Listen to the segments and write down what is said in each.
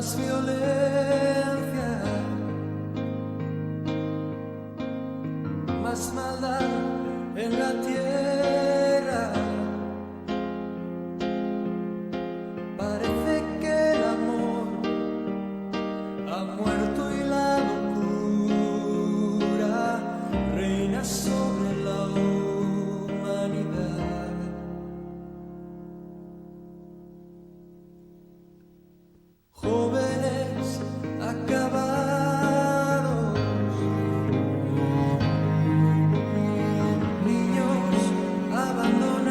más violencia, más maldad en la tierra. Parece que el amor ha muerto y la locura reina sobre la humanidad. Jóvenes acabados, niños abandonados,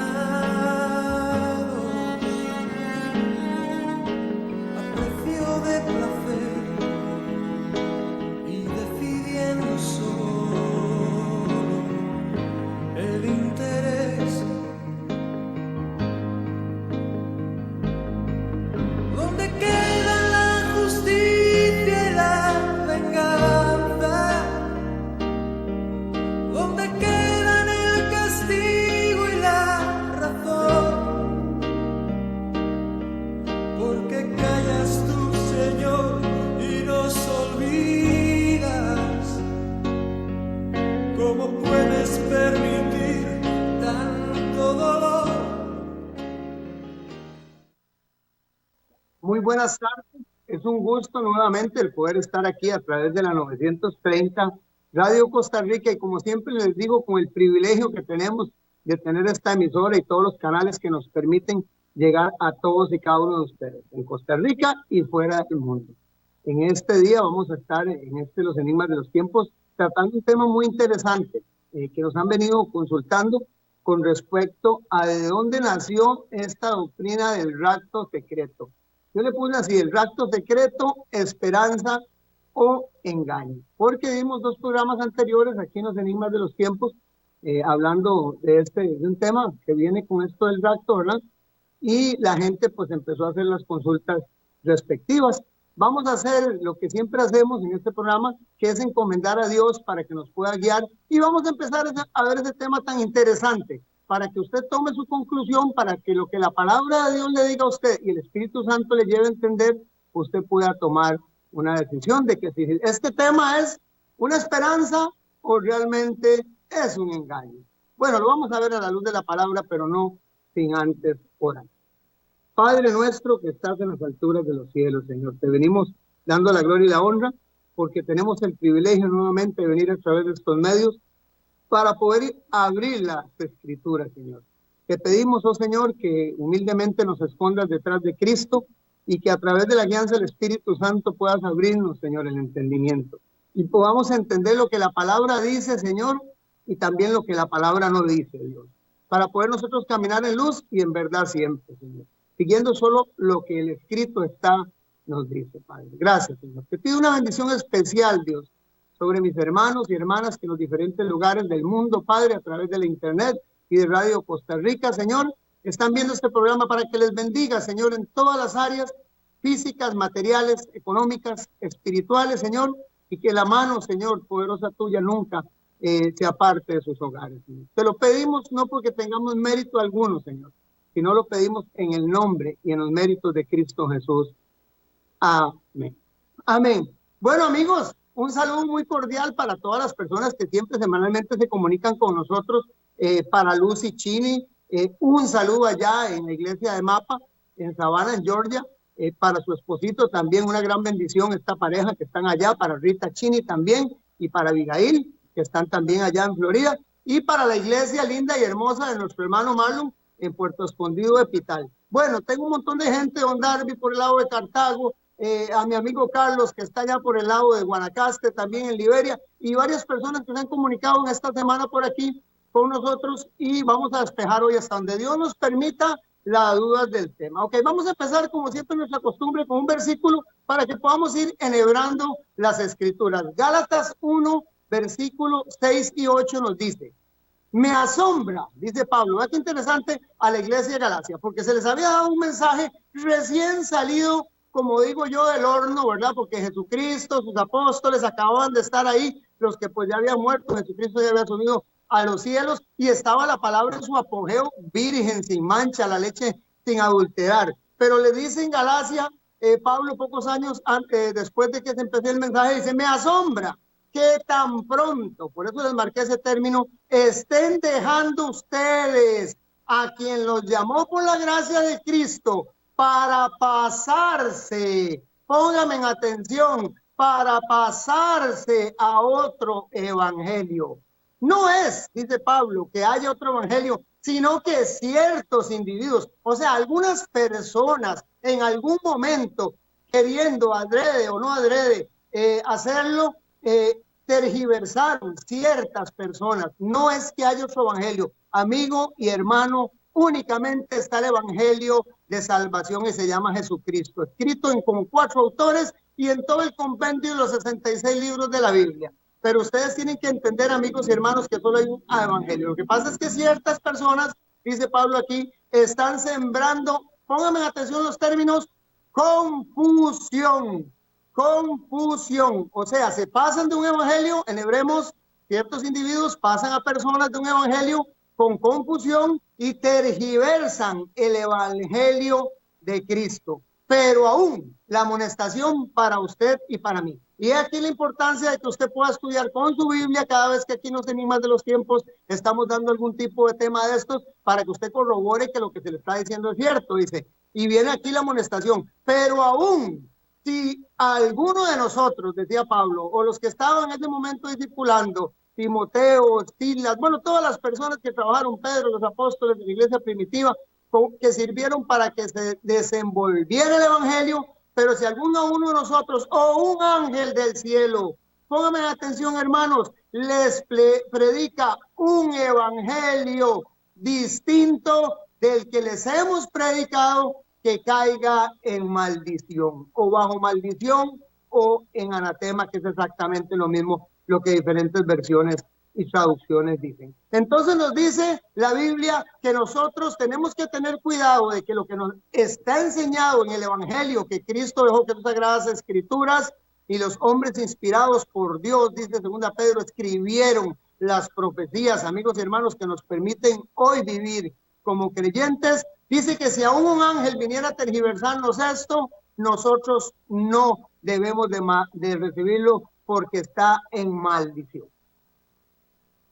a precio de placer y decidiendo solo el interés. ¿Dónde queda la justicia y la venganza? ¿Dónde quedan el castigo y la razón? ¿Por qué callas tú, Señor, y nos olvidas? ¿Cómo puedes permitir tanto dolor? Muy buenas tardes, es un gusto nuevamente el poder estar aquí a través de la 930 Radio Costa Rica y como siempre les digo, con el privilegio que tenemos de tener esta emisora y todos los canales que nos permiten llegar a todos y cada uno de ustedes, en Costa Rica y fuera del mundo. En este día vamos a estar en Los Enigmas de los Tiempos tratando un tema muy interesante que nos han venido consultando con respecto a de dónde nació esta doctrina del rapto secreto. Yo le puse así, el rapto secreto, esperanza o engaño, porque vimos dos programas anteriores aquí en Los Enigmas de los Tiempos, hablando de un tema que viene con esto del rapto, ¿verdad? Y la gente pues empezó a hacer las consultas respectivas. Vamos a hacer lo que siempre hacemos en este programa, que es encomendar a Dios para que nos pueda guiar, y vamos a empezar a ver ese tema tan interesante, para que usted tome su conclusión, para que lo que la palabra de Dios le diga a usted y el Espíritu Santo le lleve a entender, usted pueda tomar una decisión de que si este tema es una esperanza o realmente es un engaño. Bueno, lo vamos a ver a la luz de la palabra, pero no sin antes orar. Padre nuestro que estás en las alturas de los cielos, Señor, te venimos dando la gloria y la honra porque tenemos el privilegio nuevamente de venir a través de estos medios para poder abrir las escrituras, Señor. Te pedimos, oh Señor, que humildemente nos escondas detrás de Cristo y que a través de la guianza del Espíritu Santo puedas abrirnos, Señor, el entendimiento y podamos entender lo que la palabra dice, Señor, y también lo que la palabra no dice, Dios, para poder nosotros caminar en luz y en verdad siempre, Señor, siguiendo solo lo que el escrito nos dice, Padre. Gracias, Señor. Te pido una bendición especial, Dios, sobre mis hermanos y hermanas que en los diferentes lugares del mundo, Padre, a través de la internet y de Radio Costa Rica, Señor, están viendo este programa para que les bendiga, Señor, en todas las áreas físicas, materiales, económicas, espirituales, Señor, y que la mano, Señor, poderosa tuya nunca se aparte de sus hogares, Señor. Te lo pedimos no porque tengamos mérito alguno, Señor, sino lo pedimos en el nombre y en los méritos de Cristo Jesús. Amén. Amén. Bueno, amigos, un saludo muy cordial para todas las personas que siempre semanalmente se comunican con nosotros, para Lucy Chini, un saludo allá en la iglesia de Mapa, en Savannah, en Georgia, para su esposito también una gran bendición, esta pareja que están allá, para Rita Chini también, y para Abigail, que están también allá en Florida, y para la iglesia linda y hermosa de nuestro hermano Marlon, en Puerto Escondido de Pital. Bueno, tengo un montón de gente, Don Darby, por el lado de Cartago, a mi amigo Carlos, que está allá por el lado de Guanacaste, también en Liberia, y varias personas que se han comunicado en esta semana por aquí con nosotros, y vamos a despejar hoy hasta donde Dios nos permita las dudas del tema. Ok, vamos a empezar como siempre nuestra costumbre con un versículo para que podamos ir enhebrando las escrituras. Gálatas 1, versículo 6 y 8 nos dice: me asombra, dice Pablo, vea qué interesante, a la iglesia de Galacia, porque se les había dado un mensaje recién salido, como digo yo, del horno, ¿verdad? Porque Jesucristo, sus apóstoles acababan de estar ahí, los que pues ya habían muerto, Jesucristo ya había subido a los cielos y estaba la palabra en su apogeo, virgen, sin mancha, la leche sin adulterar. Pero le dice en Galacia, Pablo, pocos años antes, después de que se empezó el mensaje, dice, me asombra que tan pronto, por eso les marqué ese término, estén dejando ustedes a quien los llamó por la gracia de Cristo para pasarse, pónganme en atención, para pasarse a otro evangelio. No es, dice Pablo, que haya otro evangelio, sino que ciertos individuos, o sea, algunas personas en algún momento, queriendo adrede o no adrede hacerlo, tergiversaron ciertas personas. No es que haya otro evangelio, amigo y hermano, únicamente está el evangelio de salvación y se llama Jesucristo, escrito en como 4 autores y en todo el compendio de los 66 libros de la Biblia. Pero ustedes tienen que entender, amigos y hermanos, que solo hay un evangelio. Lo que pasa es que ciertas personas, dice Pablo aquí, están sembrando, pónganme atención los términos, confusión, confusión. O sea, se pasan de un evangelio, en Hebreos, ciertos individuos pasan a personas de un evangelio con confusión y tergiversan el evangelio de Cristo. Pero aún la amonestación para usted y para mí. Y aquí la importancia de que usted pueda estudiar con su Biblia cada vez que aquí nos Enigmas de los Tiempos estamos dando algún tipo de tema de estos para que usted corrobore que lo que se le está diciendo es cierto, dice. Y viene aquí la amonestación. Pero aún si alguno de nosotros, decía Pablo, o los que estaban en ese momento discipulando, Timoteo, Silas, bueno, todas las personas que trabajaron, Pedro, los apóstoles de la iglesia primitiva, que sirvieron para que se desenvolviera el evangelio, pero si alguno uno de nosotros o un ángel del cielo, pónganme atención hermanos, les predica un evangelio distinto del que les hemos predicado, que caiga en maldición o bajo maldición o en anatema, que es exactamente lo mismo, lo que diferentes versiones y traducciones dicen. Entonces nos dice la Biblia que nosotros tenemos que tener cuidado de que lo que nos está enseñado en el evangelio que Cristo dejó, que son sagradas escrituras, y los hombres inspirados por Dios, dice 2 Pedro, escribieron las profecías, amigos y hermanos, que nos permiten hoy vivir como creyentes. Dice que si aún un ángel viniera a tergiversarnos esto, nosotros no debemos de recibirlo porque está en maldición.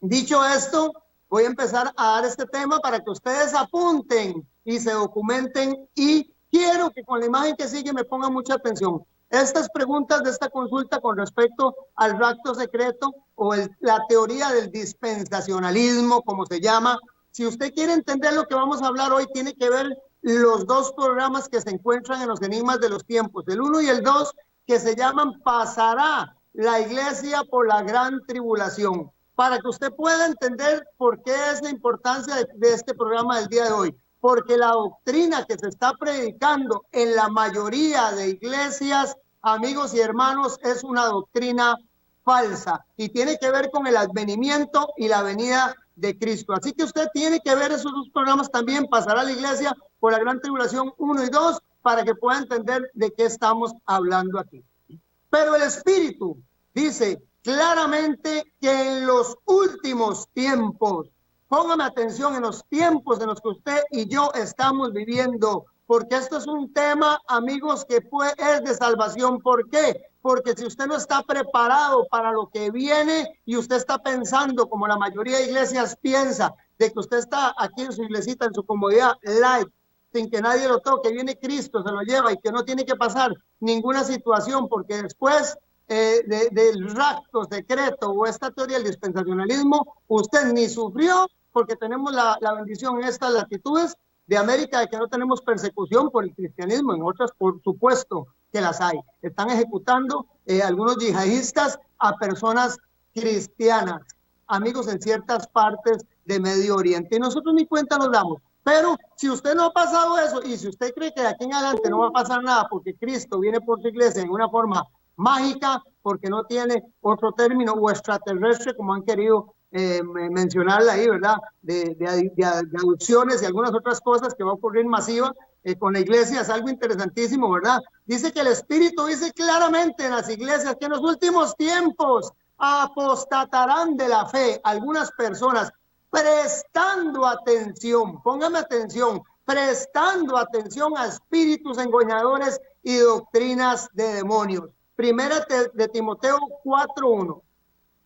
Dicho esto, voy a empezar a dar este tema para que ustedes apunten y se documenten, y quiero que con la imagen que sigue me pongan mucha atención. Estas preguntas de esta consulta con respecto al rapto secreto o la teoría del dispensacionalismo, como se llama. Si usted quiere entender lo que vamos a hablar hoy, tiene que ver los 2 programas que se encuentran en los Enigmas de los Tiempos, el 1 y el 2, que se llaman ¿Pasará la iglesia por la gran tribulación? Para que usted pueda entender por qué es la importancia de este programa del día de hoy. Porque la doctrina que se está predicando en la mayoría de iglesias, amigos y hermanos, es una doctrina falsa y tiene que ver con el advenimiento y la venida de Cristo. Así que usted tiene que ver esos 2 programas también, Pasará la iglesia por la gran tribulación 1 y 2, para que pueda entender de qué estamos hablando aquí. Pero el Espíritu dice claramente que en los últimos tiempos, póngame atención, en los tiempos en los que usted y yo estamos viviendo, porque esto es un tema, amigos, que es de salvación. ¿Por qué? Porque si usted no está preparado para lo que viene y usted está pensando, como la mayoría de iglesias piensa, de que usted está aquí en su iglesita, en su comodidad, light, sin que nadie lo toque, viene Cristo, se lo lleva y que no tiene que pasar ninguna situación, porque después del rapto secreto o esta teoría del dispensacionalismo, usted ni sufrió, porque tenemos la bendición en estas latitudes de América de que no tenemos persecución por el cristianismo. En otras, por supuesto que las hay. Están ejecutando algunos yihadistas a personas cristianas, amigos, en ciertas partes de Medio Oriente, y nosotros ni cuenta nos damos. Pero si usted no ha pasado eso, y si usted cree que de aquí en adelante no va a pasar nada porque Cristo viene por su iglesia en una forma mágica, porque no tiene otro término, o extraterrestre, como han querido mencionarla ahí, ¿verdad? De adopciones y algunas otras cosas que va a ocurrir masiva con la iglesia, es algo interesantísimo, ¿verdad? Dice que el Espíritu dice claramente en las iglesias que en los últimos tiempos apostatarán de la fe algunas personas, prestando atención, póngame atención, prestando atención a espíritus engañadores y doctrinas de demonios. Primera de Timoteo 4:1.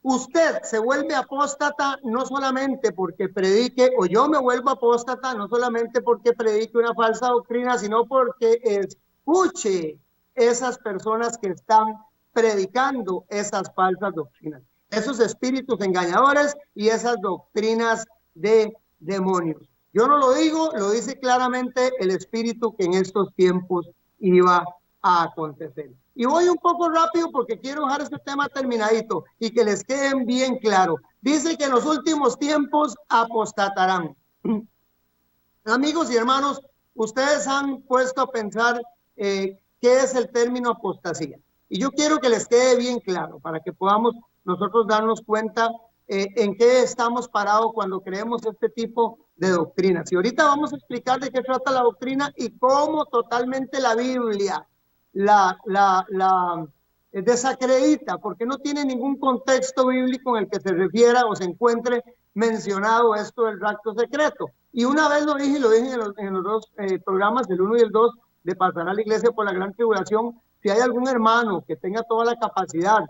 Usted se vuelve apóstata no solamente porque predique, o yo me vuelvo apóstata no solamente porque predique una falsa doctrina, sino porque escuche esas personas que están predicando esas falsas doctrinas, esos espíritus engañadores y esas doctrinas de demonios. Yo no lo digo, lo dice claramente el Espíritu que en estos tiempos iba a acontecer. Y voy un poco rápido porque quiero dejar este tema terminadito y que les queden bien claro. Dice que en los últimos tiempos apostatarán. Amigos y hermanos, ustedes han puesto a pensar qué es el término apostasía. Y yo quiero que les quede bien claro para que podamos nosotros darnos cuenta en qué estamos parados cuando creemos este tipo de doctrinas. Y ahorita vamos a explicar de qué trata la doctrina y cómo totalmente la Biblia la desacredita, porque no tiene ningún contexto bíblico en el que se refiera o se encuentre mencionado esto del rapto secreto. Y una vez lo dije, y lo dije en los dos programas, el 1 y el 2, de pasar a la iglesia por la gran tribulación. Si hay algún hermano que tenga toda la capacidad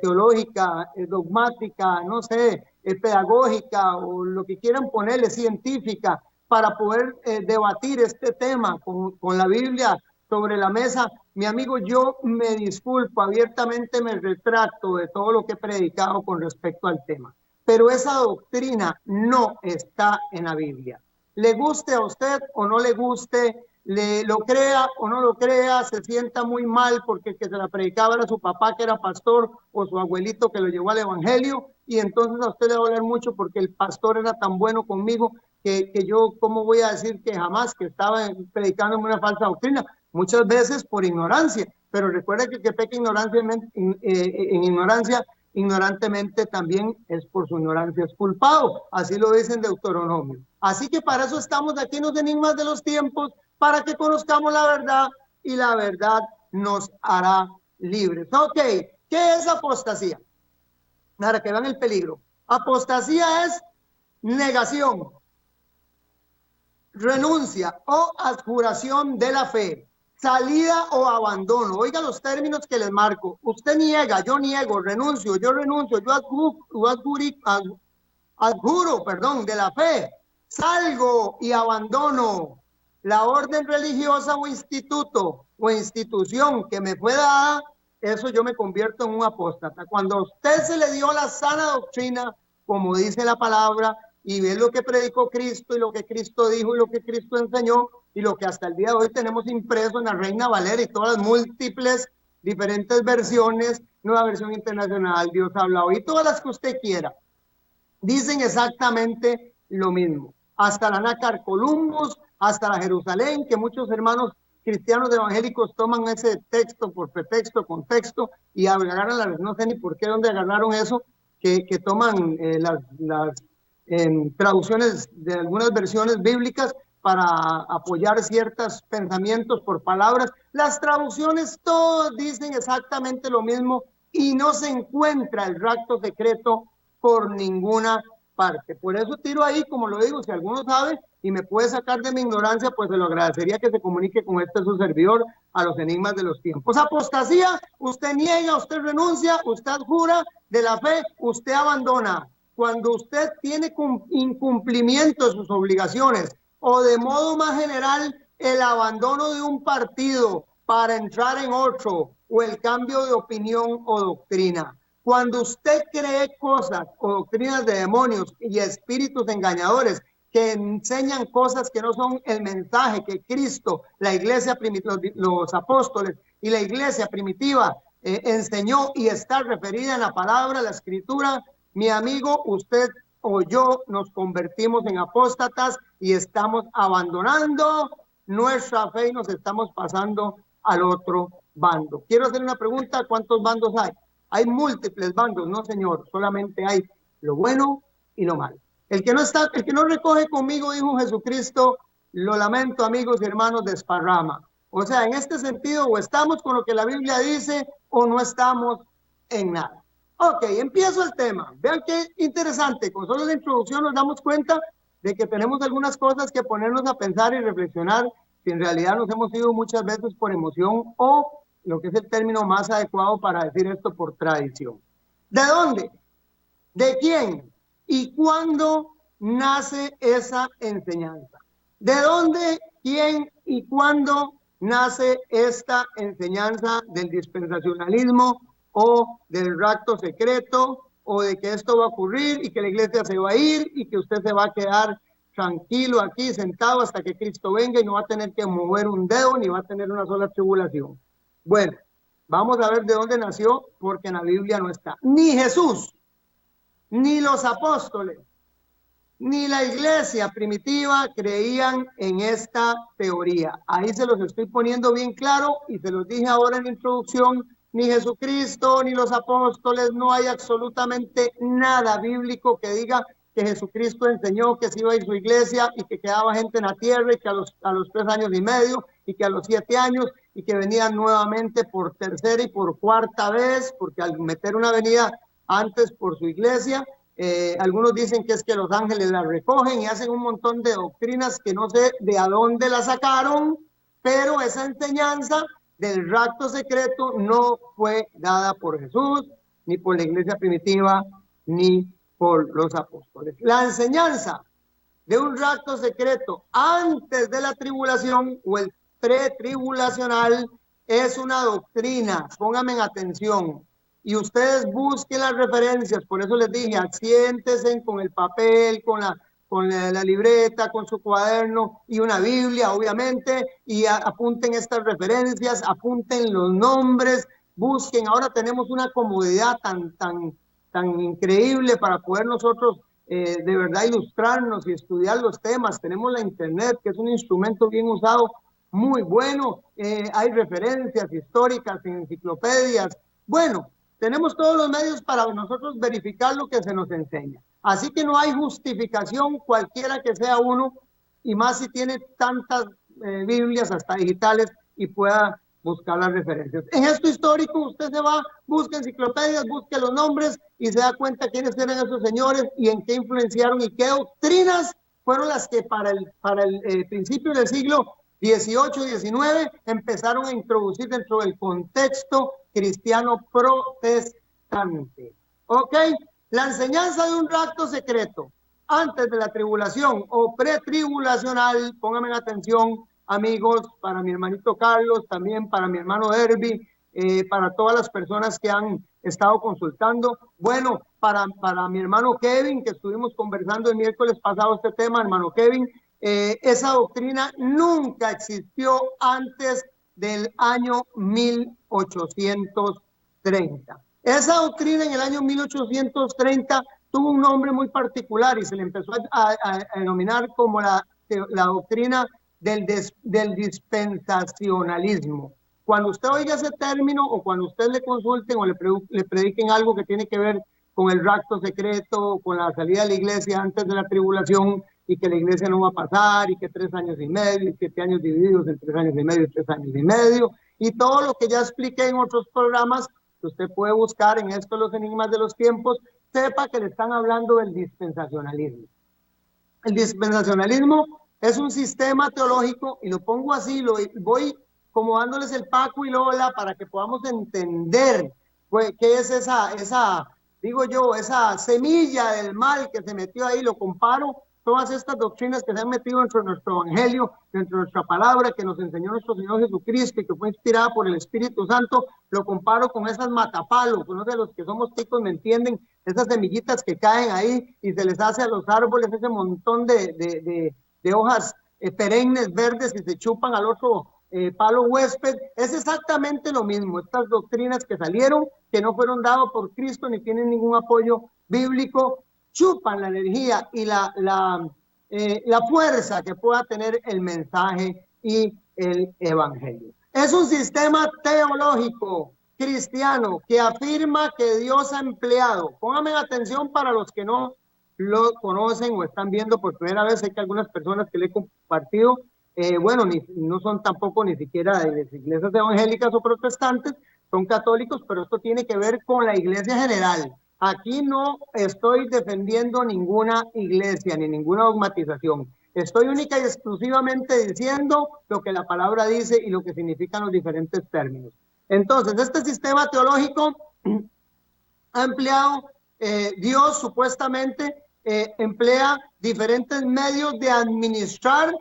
teológica, dogmática, no sé, pedagógica o lo que quieran ponerle, científica, para poder debatir este tema con la Biblia sobre la mesa, mi amigo, yo me disculpo abiertamente, me retracto de todo lo que he predicado con respecto al tema. Pero esa doctrina no está en la Biblia. Le guste a usted o no le guste, lo crea o no lo crea, se sienta muy mal porque el que se la predicaba era su papá que era pastor o su abuelito que lo llevó al evangelio, y entonces a usted le va a doler mucho porque el pastor era tan bueno conmigo que yo, ¿cómo voy a decir que jamás que estaba predicando una falsa doctrina? Muchas veces por ignorancia, pero recuerda que el que peca en ignorancia, ignorantemente también es por su ignorancia es culpado. Así lo dice en Deuteronomio. Así que para eso estamos aquí en los enigmas de los tiempos, para que conozcamos la verdad y la verdad nos hará libres. Ok, ¿qué es apostasía? Para que vean el peligro. Apostasía es negación, renuncia o abjuración de la fe, salida o abandono. Oiga los términos que les marco. Usted niega, yo niego, renuncio, yo adjuro, de la fe, salgo y abandono la orden religiosa o instituto o institución que me fue dada, eso yo me convierto en un apóstata. Cuando a usted se le dio la sana doctrina, como dice la palabra, y ve lo que predicó Cristo y lo que Cristo dijo y lo que Cristo enseñó y lo que hasta el día de hoy tenemos impreso en la Reina Valera y todas las múltiples diferentes versiones, Nueva Versión Internacional, Dios habla hoy, y todas las que usted quiera, dicen exactamente lo mismo. Hasta la Nácar Columbus, hasta la Jerusalén, que muchos hermanos cristianos evangélicos toman ese texto por pretexto, contexto, y agarran no sé ni por qué, dónde agarraron eso, que toman las traducciones de algunas versiones bíblicas para apoyar ciertos pensamientos por palabras. Las traducciones todas dicen exactamente lo mismo y no se encuentra el rapto secreto por ninguna parte. Por eso tiro ahí, como lo digo, si alguno sabe y me puede sacar de mi ignorancia, pues se lo agradecería que se comunique con su servidor a los enigmas de los tiempos. Apostasía, usted niega, usted renuncia, usted jura de la fe, usted abandona. Cuando usted tiene incumplimiento de sus obligaciones o de modo más general el abandono de un partido para entrar en otro o el cambio de opinión o doctrina. Cuando usted cree cosas o doctrinas de demonios y espíritus engañadores que enseñan cosas que no son el mensaje que Cristo, la iglesia primitiva, los apóstoles y la iglesia primitiva enseñó y está referida en la palabra, la escritura, mi amigo, usted o yo nos convertimos en apóstatas y estamos abandonando nuestra fe y nos estamos pasando al otro bando. Quiero hacer una pregunta, ¿cuántos bandos hay? Hay múltiples bandos, no señor, solamente hay lo bueno y lo malo. El que no recoge conmigo, dijo Jesucristo, lo lamento amigos y hermanos, desparrama. O sea, en este sentido, o estamos con lo que la Biblia dice o no estamos en nada. Ok, empiezo el tema. Vean qué interesante, con solo la introducción nos damos cuenta de que tenemos algunas cosas que ponernos a pensar y reflexionar si en realidad nos hemos ido muchas veces por emoción o lo que es el término más adecuado para decir esto, por tradición. ¿De dónde? ¿De quién? ¿Y cuándo nace esa enseñanza? ¿De dónde, quién y cuándo nace esta enseñanza del dispensacionalismo o del rapto secreto o de que esto va a ocurrir y que la iglesia se va a ir y que usted se va a quedar tranquilo aquí sentado hasta que Cristo venga y no va a tener que mover un dedo ni va a tener una sola tribulación? Bueno, vamos a ver de dónde nació, porque en la Biblia no está. Ni Jesús, ni los apóstoles, ni la iglesia primitiva creían en esta teoría. Ahí se los estoy poniendo bien claro y se los dije ahora en la introducción. Ni Jesucristo, ni los apóstoles, no hay absolutamente nada bíblico que diga que Jesucristo enseñó que se iba a ir su iglesia y que quedaba gente en la tierra y que a los 3 años y medio y que a los 7 años y que venían nuevamente por tercera y por cuarta vez, porque al meter una venida antes por su iglesia, algunos dicen que es que los ángeles la recogen y hacen un montón de doctrinas que no sé de a dónde la sacaron, pero esa enseñanza del rapto secreto no fue dada por Jesús, ni por la iglesia primitiva, ni por los apóstoles. La enseñanza de un rapto secreto antes de la tribulación o el pretribulacional es una doctrina, pónganme en atención, y ustedes busquen las referencias, por eso les dije, siéntense con el papel, con la libreta, con su cuaderno y una Biblia, obviamente, y apunten estas referencias, apunten los nombres, busquen. Ahora tenemos una comodidad tan increíble para poder nosotros de verdad ilustrarnos y estudiar los temas. Tenemos la internet, que es un instrumento bien usado, muy bueno. Hay referencias históricas, enciclopedias. Bueno, tenemos todos los medios para nosotros verificar lo que se nos enseña. Así que no hay justificación, cualquiera que sea uno, y más si tiene tantas Biblias, hasta digitales, y pueda buscar las referencias. En esto histórico, usted se va, busca enciclopedias, busca los nombres y se da cuenta quiénes eran esos señores y en qué influenciaron y qué doctrinas fueron las que para el principio del siglo 18 y 19 empezaron a introducir dentro del contexto cristiano protestante. ¿Ok? La enseñanza de un rapto secreto antes de la tribulación o pretribulacional, pónganme atención, amigos, para mi hermanito Carlos, también para mi hermano Derby, para todas las personas que han estado consultando. Bueno, para mi hermano Kevin, que estuvimos conversando el miércoles pasado este tema, hermano Kevin, esa doctrina nunca existió antes del año 1830. Esa doctrina en el año 1830 tuvo un nombre muy particular y se le empezó a denominar como la doctrina del dispensacionalismo. Cuando usted oiga ese término o cuando usted le consulten o le prediquen algo que tiene que ver con el rapto secreto, con la salida de la iglesia antes de la tribulación y que la iglesia no va a pasar y que 3 años y medio y 7 años divididos en 3 años y medio y 3 años y medio y todo lo que ya expliqué en otros programas que usted puede buscar en esto, los enigmas de los tiempos, sepa que le están hablando del dispensacionalismo. El dispensacionalismo es un sistema teológico, y lo pongo así, lo voy como dándoles el Paco y Lola para que podamos entender qué es esa, digo yo, esa semilla del mal que se metió ahí. Lo comparo, todas estas doctrinas que se han metido dentro de nuestro evangelio, dentro de nuestra palabra que nos enseñó nuestro Señor Jesucristo y que fue inspirada por el Espíritu Santo, lo comparo con esas matapalos, no sé, los que somos ticos me entienden, esas semillitas que caen ahí y se les hace a los árboles ese montón de hojas perennes verdes y se chupan al otro palo huésped. Es exactamente lo mismo. Estas doctrinas que salieron, que no fueron dadas por Cristo ni tienen ningún apoyo bíblico, chupan la energía y la fuerza que pueda tener el mensaje y el evangelio. Es un sistema teológico cristiano que afirma que Dios ha empleado, pónganme atención para los que no lo conocen o están viendo por primera vez. Sé que algunas personas que le he compartido, bueno, no son tampoco ni siquiera de las iglesias evangélicas o protestantes, son católicos, pero esto tiene que ver con la iglesia general. Aquí no estoy defendiendo ninguna iglesia ni ninguna dogmatización. Estoy única y exclusivamente diciendo lo que la palabra dice y lo que significan los diferentes términos. Entonces, este sistema teológico ha empleado, Dios supuestamente emplea diferentes medios de administrar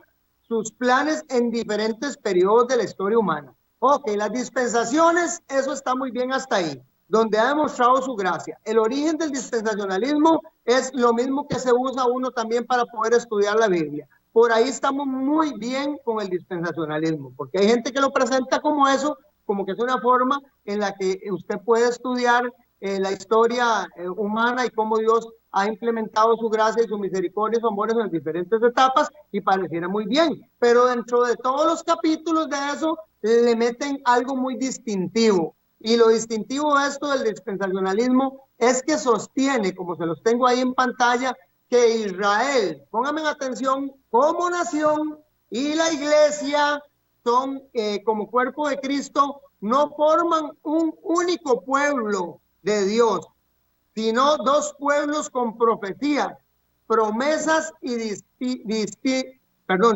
sus planes en diferentes periodos de la historia humana. Ok, las dispensaciones, eso está muy bien hasta ahí, donde ha demostrado su gracia. El origen del dispensacionalismo es lo mismo que se usa uno también para poder estudiar la Biblia. Por ahí estamos muy bien con el dispensacionalismo, porque hay gente que lo presenta como eso, como que es una forma en la que usted puede estudiar la historia humana y cómo Dios ha implementado su gracia y su misericordia y su amor en las diferentes etapas, y pareciera muy bien, pero dentro de todos los capítulos de eso le meten algo muy distintivo, y lo distintivo de esto del dispensacionalismo es que sostiene, como se los tengo ahí en pantalla, que Israel, pónganme atención, como nación y la iglesia son como cuerpo de Cristo, no forman un único pueblo de Dios, sino dos pueblos con profecías, promesas y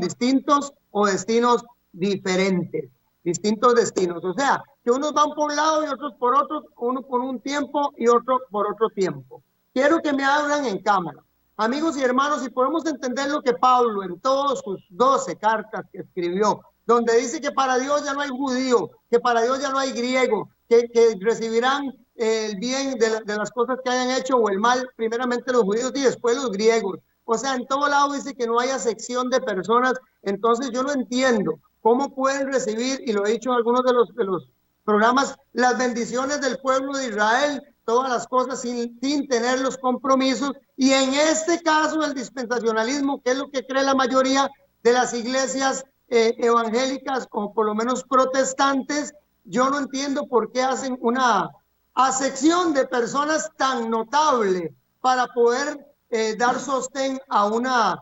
distintos o destinos diferentes, distintos destinos. O sea, que unos van por un lado y otros por otro, uno por un tiempo y otro por otro tiempo. Quiero que me hablen en cámara. Amigos y hermanos, si podemos entender lo que Pablo en todas sus 12 cartas que escribió, donde dice que para Dios ya no hay judío, que para Dios ya no hay griego, que recibirán el bien de las cosas que hayan hecho o el mal, primeramente los judíos y después los griegos. O sea, en todo lado dice que no haya sección de personas. Entonces yo no entiendo cómo pueden recibir, y lo he dicho en algunos de los programas, las bendiciones del pueblo de Israel, todas las cosas sin tener los compromisos. Y en este caso el dispensacionalismo, que es lo que cree la mayoría de las iglesias evangélicas o por lo menos protestantes, yo no entiendo por qué hacen una acepción de personas tan notable para poder dar sostén a una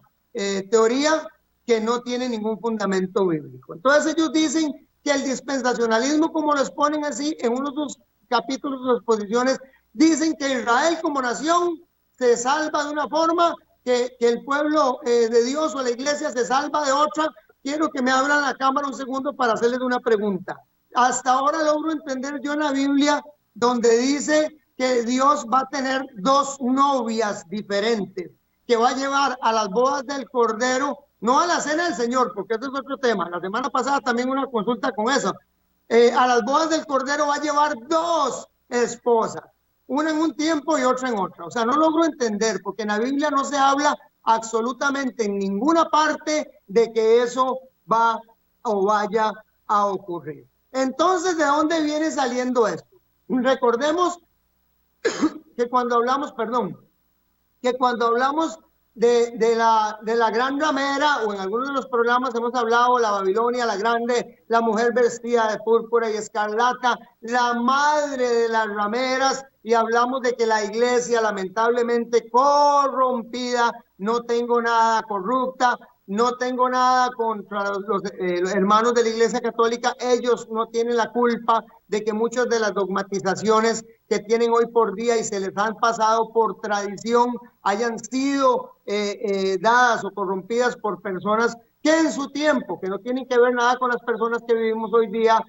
teoría que no tiene ningún fundamento bíblico. Entonces ellos dicen que el dispensacionalismo, como lo exponen así en uno de sus capítulos o exposiciones, dicen que Israel como nación se salva de una forma, que el pueblo de Dios o la iglesia se salva de otra. Quiero que me abran la cámara un segundo para hacerles una pregunta. Hasta ahora logro entender yo en la Biblia donde dice que Dios va a tener dos novias diferentes, que va a llevar a las bodas del Cordero, no a la cena del Señor, porque ese es otro tema. La semana pasada también una consulta con eso. A las bodas del Cordero va a llevar dos esposas, una en un tiempo y otra en otra. O sea, no logro entender, porque en la Biblia no se habla absolutamente en ninguna parte de que eso va o vaya a ocurrir. Entonces, ¿de dónde viene saliendo esto? Recordemos que cuando hablamos, de la gran ramera, o en algunos de los programas hemos hablado la Babilonia, la grande, la mujer vestida de púrpura y escarlata, la madre de las rameras, y hablamos de que la iglesia lamentablemente corrompida, no tengo nada corrupta, no tengo nada contra los hermanos de la Iglesia Católica. Ellos no tienen la culpa de que muchas de las dogmatizaciones que tienen hoy por día y se les han pasado por tradición hayan sido dadas o corrompidas por personas que en su tiempo, que no tienen que ver nada con las personas que vivimos hoy día,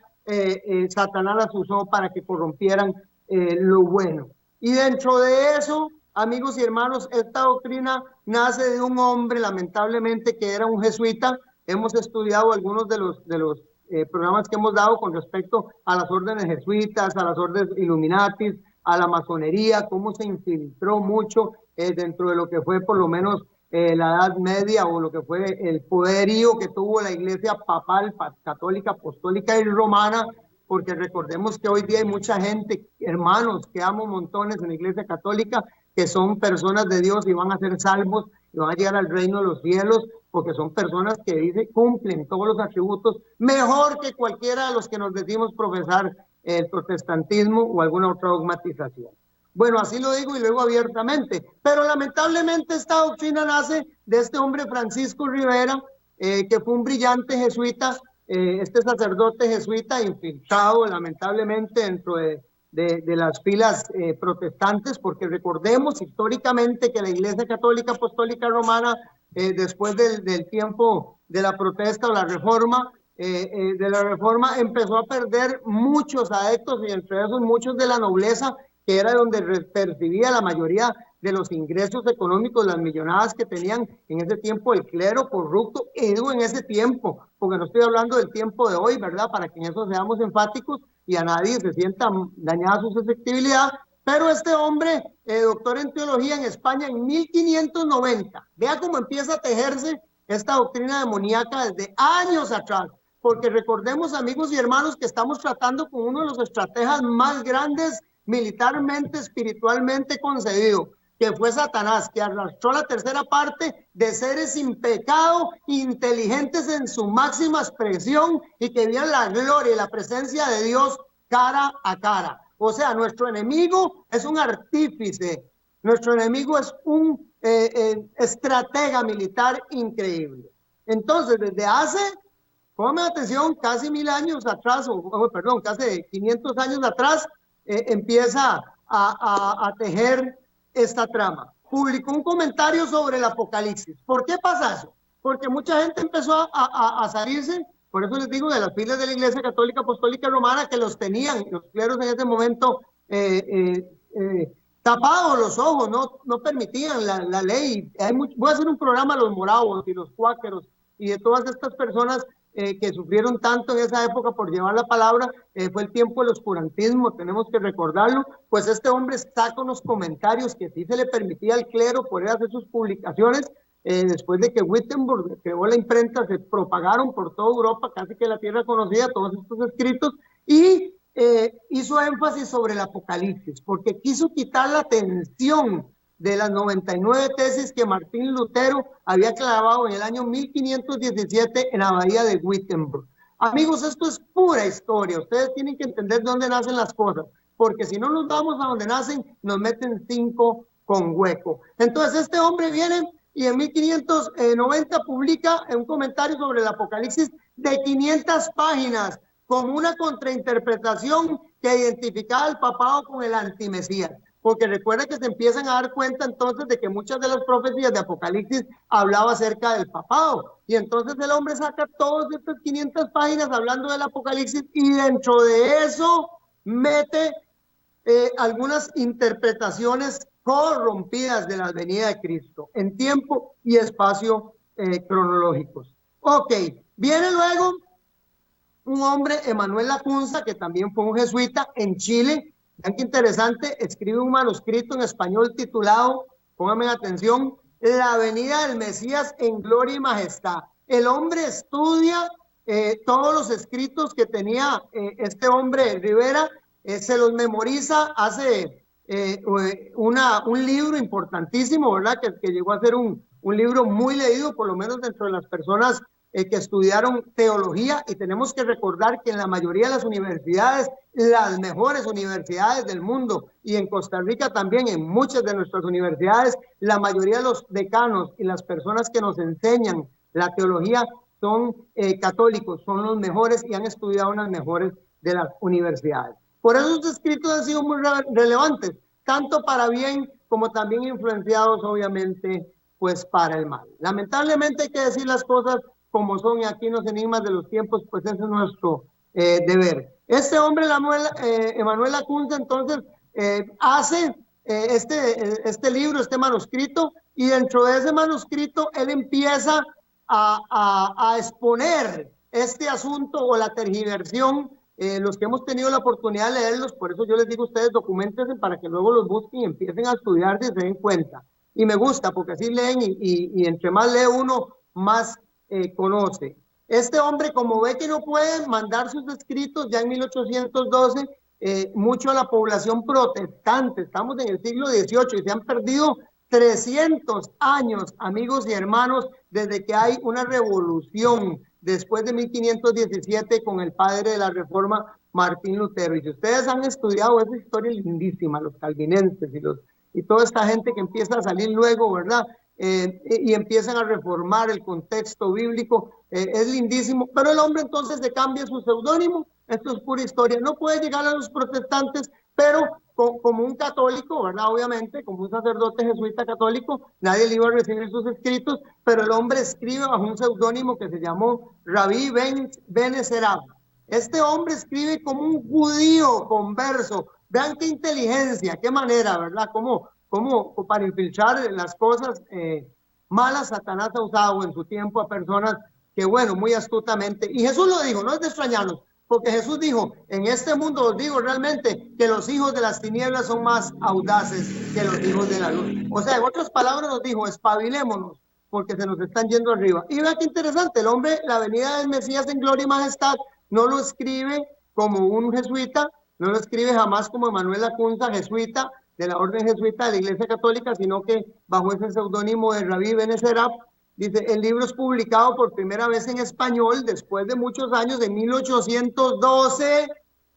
Satanás las usó para que corrompieran lo bueno. Y dentro de eso, amigos y hermanos, esta doctrina nace de un hombre, lamentablemente, que era un jesuita. Hemos estudiado algunos de los programas que hemos dado con respecto a las órdenes jesuitas, a las órdenes Illuminatis, a la masonería, cómo se infiltró mucho dentro de lo que fue por lo menos la Edad Media, o lo que fue el poderío que tuvo la iglesia papal, católica, apostólica y romana, porque recordemos que hoy día hay mucha gente, hermanos, que amo montones en la iglesia católica, que son personas de Dios y van a ser salvos y van a llegar al reino de los cielos, porque son personas que dicen, cumplen todos los atributos mejor que cualquiera de los que nos decimos profesar el protestantismo o alguna otra dogmatización. Bueno, así lo digo y lo digo abiertamente, pero lamentablemente esta doctrina nace de este hombre Francisco Rivera, que fue un brillante jesuita, este sacerdote jesuita infiltrado lamentablemente dentro de de las filas protestantes, porque recordemos históricamente que la Iglesia Católica Apostólica Romana, después del tiempo de la protesta o la reforma, empezó a perder muchos adeptos, y entre esos muchos de la nobleza, que era donde percibía la mayoría de los ingresos económicos, las millonadas que tenían en ese tiempo el clero corrupto. Y digo en ese tiempo, porque no estoy hablando del tiempo de hoy, ¿verdad? Para que en eso seamos enfáticos y a nadie se sienta dañada su susceptibilidad. Pero este hombre, doctor en teología en España en 1590, vea cómo empieza a tejerse esta doctrina demoníaca desde años atrás, porque recordemos, amigos y hermanos, que estamos tratando con uno de los estrategas más grandes militarmente, espiritualmente concebido, que fue Satanás, que arrastró la tercera parte de seres sin pecado, inteligentes en su máxima expresión y que veían la gloria y la presencia de Dios cara a cara. O sea, nuestro enemigo es un artífice, nuestro enemigo es un estratega militar increíble. Entonces, desde hace, ponme atención, casi 1000 años atrás, perdón, casi 500 años atrás, empieza a tejer esta trama. Publicó un comentario sobre el Apocalipsis. ¿Por qué pasa eso? Porque mucha gente empezó a salirse, por eso les digo, de las filas de la Iglesia Católica Apostólica Romana, que los tenían, los cleros en ese momento, tapados los ojos, no permitían la ley. Voy a hacer un programa a los moravos y los cuáqueros y de todas estas personas que sufrieron tanto en esa época por llevar la palabra. Fue el tiempo del oscurantismo, tenemos que recordarlo. Pues este hombre saca unos comentarios que sí se le permitía al clero poder hacer sus publicaciones. Después de que Wittenberg creó la imprenta, se propagaron por toda Europa, casi que la tierra conocida, todos estos escritos, y hizo énfasis sobre el Apocalipsis, porque quiso quitar la atención de las 99 tesis que Martín Lutero había clavado en el año 1517 en la abadía de Wittenberg. Amigos, esto es pura historia. Ustedes tienen que entender de dónde nacen las cosas, porque si no nos vamos a donde nacen, nos meten 5 con hueco. Entonces este hombre viene y en 1590 publica un comentario sobre el Apocalipsis de 500 páginas, con una contrainterpretación que identificaba al papado con el antimesías. Porque recuerda que se empiezan a dar cuenta entonces de que muchas de las profecías de Apocalipsis hablaba acerca del papado. Y entonces el hombre saca todas estas 500 páginas hablando del Apocalipsis, y dentro de eso mete algunas interpretaciones corrompidas de la venida de Cristo en tiempo y espacio cronológicos. Ok, viene luego un hombre, Emanuel Lacunza, que también fue un jesuita en Chile. Vean qué interesante, escribe un manuscrito en español titulado, pónganme atención, La venida del Mesías en gloria y majestad. El hombre estudia todos los escritos que tenía este hombre Rivera, se los memoriza, hace un libro importantísimo, ¿verdad? Que llegó a ser un libro muy leído, por lo menos dentro de las personas que estudiaron teología. Y tenemos que recordar que en la mayoría de las universidades, las mejores universidades del mundo, y en Costa Rica también, en muchas de nuestras universidades, la mayoría de los decanos y las personas que nos enseñan la teología son católicos, son los mejores y han estudiado en las mejores de las universidades. Por eso sus escritos han sido muy relevantes, tanto para bien como también influenciados, obviamente, pues para el mal. Lamentablemente hay que decir las cosas como son, y aquí en los enigmas de los tiempos, pues ese es nuestro deber. Este hombre, Emanuel Lacunza, entonces, hace este libro, este manuscrito, y dentro de ese manuscrito él empieza a exponer este asunto o la tergiversión. Los que hemos tenido la oportunidad de leerlos, por eso yo les digo a ustedes, documentense para que luego los busquen y empiecen a estudiar y se den cuenta. Y me gusta, porque así leen y entre más lee uno, más conoce. Este hombre, como ve que no puede mandar sus escritos ya en 1812, mucho a la población protestante, estamos en el siglo XVIII y se han perdido 300 años, amigos y hermanos, desde que hay una revolución después de 1517 con el padre de la Reforma, Martín Lutero. Y si ustedes han estudiado esa historia lindísima, los calvinenses y toda esta gente que empieza a salir luego, ¿verdad? Y empiezan a reformar el contexto bíblico, es lindísimo. Pero el hombre entonces se cambia su seudónimo. Esto es pura historia. No puede llegar a los protestantes pero como un católico, ¿verdad? Obviamente, como un sacerdote jesuita católico, nadie le iba a recibir sus escritos, pero el hombre escribe bajo un seudónimo que se llamó Rabí Ben Serab. Este hombre escribe como un judío converso. Vean qué inteligencia, qué manera, ¿verdad? Cómo para infiltrar las cosas malas, Satanás ha usado en su tiempo a personas que, bueno, muy astutamente. Y Jesús lo dijo, no es de extrañarnos, porque Jesús dijo, en este mundo os digo realmente que los hijos de las tinieblas son más audaces que los hijos de la luz. O sea, en otras palabras nos dijo, espabilémonos, porque se nos están yendo arriba. Y vea qué interesante, el hombre, la venida del Mesías en gloria y majestad, no lo escribe como un jesuita, no lo escribe jamás como Emanuel Lacunza, jesuita, de la orden jesuita de la Iglesia Católica, sino que bajo ese seudónimo de Rabí Ben Serab. Dice, el libro es publicado por primera vez en español después de muchos años, en 1812,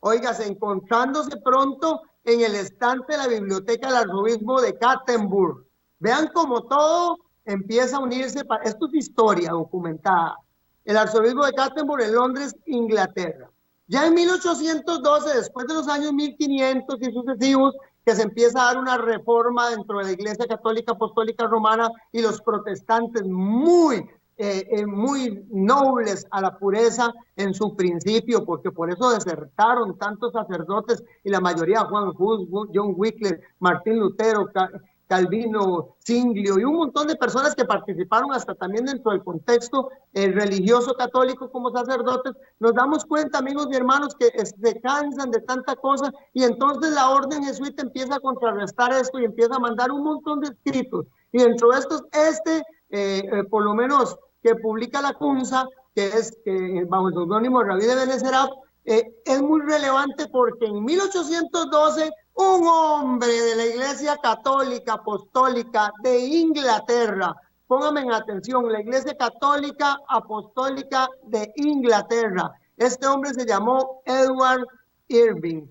oígase, encontrándose pronto en el estante de la biblioteca del arzobispo de Cattenburg. Vean cómo todo empieza a unirse, esto es historia documentada. El arzobispo de Cattenburg en Londres, Inglaterra. Ya en 1812, después de los años 1500 y sucesivos, que se empieza a dar una reforma dentro de la Iglesia Católica Apostólica Romana y los protestantes muy nobles a la pureza en su principio, porque por eso desertaron tantos sacerdotes y la mayoría, Juan Hus, John Wycliffe, Martín Lutero, Calvino, Singlio y un montón de personas que participaron hasta también dentro del contexto religioso católico como sacerdotes. Nos damos cuenta, amigos y hermanos, que se cansan de tanta cosa y entonces la orden jesuita empieza a contrarrestar esto y empieza a mandar un montón de escritos. Y dentro de estos, por lo menos que publica Lacunza, que es bajo el seudónimo Rabí de Ben Serab, es muy relevante porque en 1812 un hombre de la Iglesia Católica Apostólica de Inglaterra, pónganme en atención, la Iglesia Católica Apostólica de Inglaterra, este hombre se llamó Edward Irving.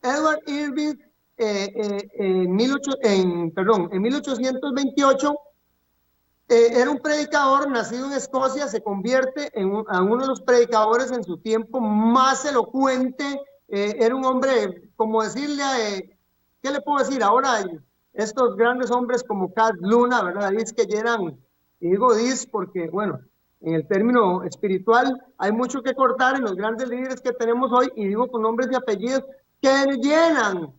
Edward Irving en 1828 era un predicador nacido en Escocia, se convierte en uno de los predicadores en su tiempo más elocuente. Era un hombre, como decirle, ¿qué le puedo decir? Ahora estos grandes hombres como Cat Luna, ¿verdad? Dice que llenan, y digo porque, bueno, en el término espiritual hay mucho que cortar en los grandes líderes que tenemos hoy, y digo con nombres y apellidos, que llenan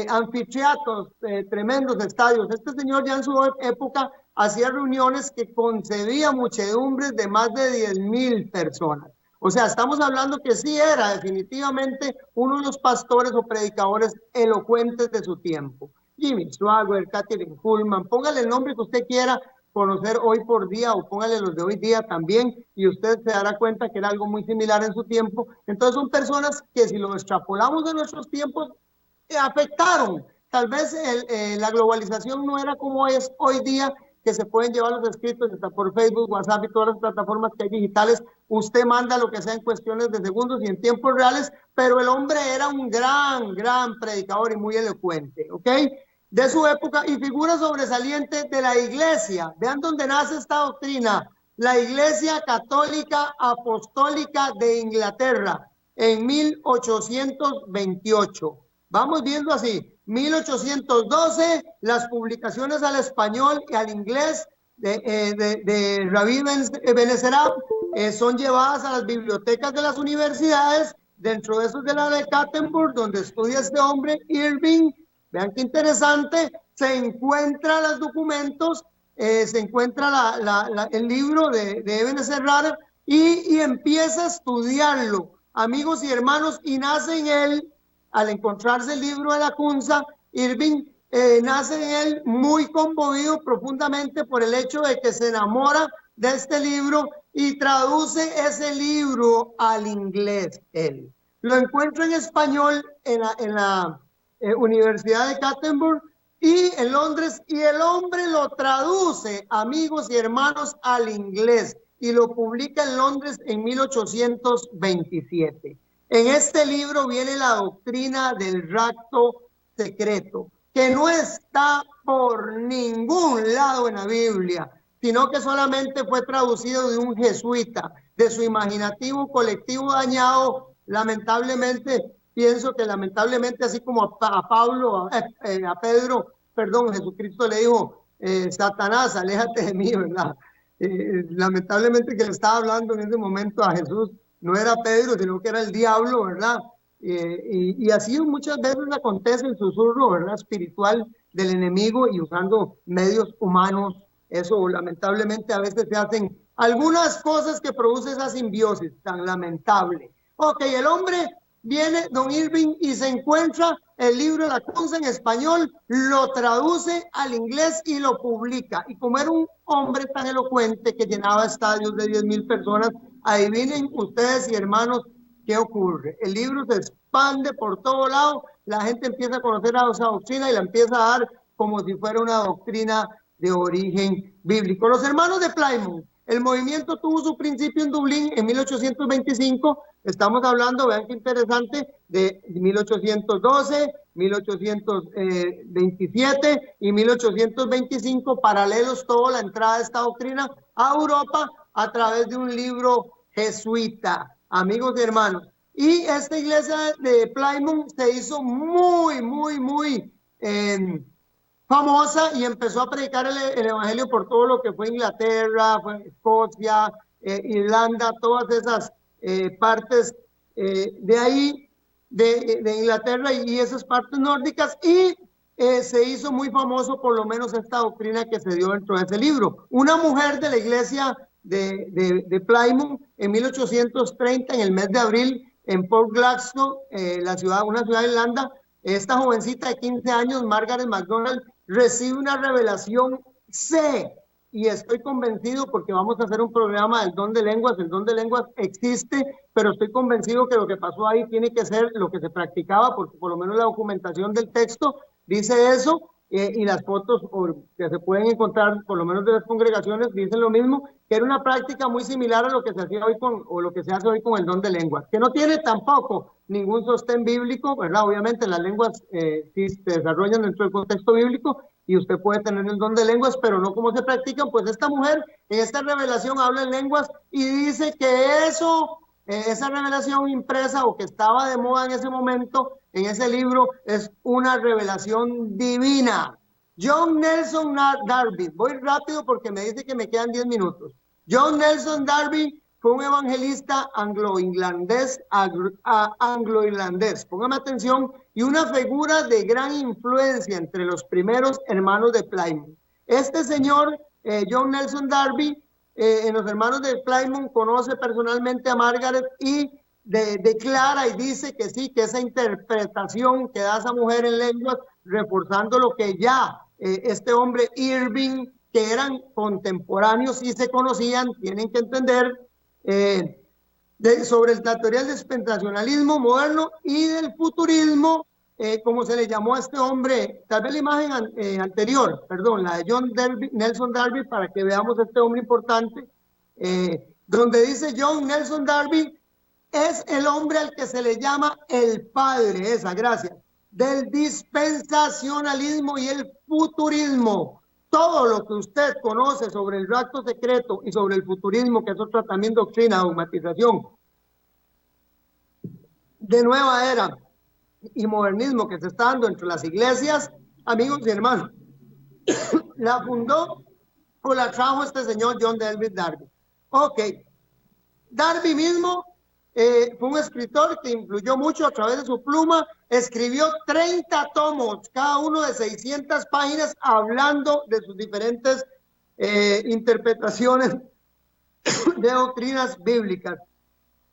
anfiteatros, tremendos estadios. Este señor ya en su época hacía reuniones que concedía muchedumbres de más de 10,000 personas. O sea, estamos hablando que sí era definitivamente uno de los pastores o predicadores elocuentes de su tiempo. Jimmy Swaggart, Kathryn Kuhlman, póngale el nombre que usted quiera conocer hoy por día o póngale los de hoy día también y usted se dará cuenta que era algo muy similar en su tiempo. Entonces son personas que si lo extrapolamos de nuestros tiempos, afectaron. Tal vez la globalización no era como es hoy día, que se pueden llevar los escritos hasta por Facebook, WhatsApp y todas las plataformas que hay digitales. Usted manda lo que sea en cuestiones de segundos y en tiempos reales, pero el hombre era un gran predicador y muy elocuente, ¿ok? De su época y figura sobresaliente de la iglesia. Vean dónde nace esta doctrina. La Iglesia Católica Apostólica de Inglaterra en 1828. Vamos viendo así, 1812, las publicaciones al español y al inglés de Rabí Ben Serab son llevadas a las bibliotecas de las universidades, dentro de esos de la de Cattenburg, donde estudia este hombre, Irving. Vean qué interesante, se encuentran los documentos, se encuentra el libro de Ben Serab y empieza a estudiarlo, amigos y hermanos, y nace en él, al encontrarse el libro de Lacunza, Irving nace en él muy conmovido profundamente por el hecho de que se enamora de este libro y traduce ese libro al inglés. Él lo encuentra en español en la Universidad de Cattenburg y en Londres, y el hombre lo traduce, amigos y hermanos, al inglés y lo publica en Londres en 1827. En este libro viene la doctrina del rapto secreto, que no está por ningún lado en la Biblia, sino que solamente fue traducido de un jesuita, de su imaginativo colectivo dañado, lamentablemente, pienso que lamentablemente, así como a Pedro, perdón, Jesucristo le dijo, Satanás, aléjate de mí, ¿verdad? Lamentablemente que le estaba hablando en ese momento a Jesús, no era Pedro, sino que era el diablo, ¿verdad? Y así muchas veces acontece el susurro, ¿verdad? Espiritual del enemigo y usando medios humanos. Eso lamentablemente a veces se hacen algunas cosas que produce esa simbiosis tan lamentable. Ok, el hombre viene, don Irving, y se encuentra el libro de la Cruz en español, lo traduce al inglés y lo publica. Y como era un hombre tan elocuente que llenaba estadios de 10,000 personas, adivinen ustedes y hermanos qué ocurre. El libro se expande por todo lado, la gente empieza a conocer a esa doctrina y la empieza a dar como si fuera una doctrina de origen bíblico. Los hermanos de Plymouth, el movimiento tuvo su principio en Dublín en 1825, estamos hablando, vean qué interesante, de 1812, 1827 y 1825, paralelos toda la entrada de esta doctrina a Europa a través de un libro jesuita, amigos y hermanos. Y esta iglesia de Plymouth se hizo muy famosa y empezó a predicar el evangelio por todo lo que fue Inglaterra, fue Escocia, Irlanda, todas esas partes de ahí, de Inglaterra y esas partes nórdicas, y se hizo muy famoso por lo menos esta doctrina que se dio dentro de ese libro. Una mujer de la iglesia de Plymouth en 1830, en el mes de abril, en Port Glasgow, una ciudad de Irlanda, esta jovencita de 15 años, Margaret MacDonald, recibe una revelación C, y estoy convencido, porque vamos a hacer un programa del don de lenguas. El don de lenguas existe, pero estoy convencido que lo que pasó ahí tiene que ser lo que se practicaba, porque por lo menos la documentación del texto dice eso, y las fotos que se pueden encontrar, por lo menos de las congregaciones, dicen lo mismo, que era una práctica muy similar a lo que se hacía hoy o lo que se hace hoy con el don de lenguas, que no tiene tampoco ningún sostén bíblico, ¿verdad? Obviamente las lenguas sí se desarrollan dentro del contexto bíblico y usted puede tener el don de lenguas, pero no como se practican. Pues esta mujer en esta revelación habla en lenguas y dice que esa revelación impresa o que estaba de moda en ese momento, en ese libro, es una revelación divina. John Nelson Darby, voy rápido porque me dice que me quedan 10 minutos. John Nelson Darby fue un evangelista anglo-irlandés, póngame atención, y una figura de gran influencia entre los primeros hermanos de Plymouth. Este señor, John Nelson Darby, en los hermanos de Plymouth, conoce personalmente a Margaret y declara y dice que sí, que esa interpretación que da esa mujer en lenguas, reforzando lo que ya este hombre Irving, que eran contemporáneos y se conocían, tienen que entender, sobre el tutorial del dispensacionalismo moderno y del futurismo, como se le llamó a este hombre, tal vez la imagen anterior, perdón, la de Nelson Darby, para que veamos a este hombre importante, donde dice John Nelson Darby, es el hombre al que se le llama el padre, gracias, del dispensacionalismo y el futurismo. Todo lo que usted conoce sobre el rapto secreto y sobre el futurismo, que es otra también doctrina, dogmatización de nueva era y modernismo que se está dando entre las iglesias, amigos y hermanos, la fundó o la trajo este señor John David Darby. Ok, Darby mismo fue un escritor que influyó mucho a través de su pluma, escribió 30 tomos, cada uno de 600 páginas, hablando de sus diferentes interpretaciones de doctrinas bíblicas.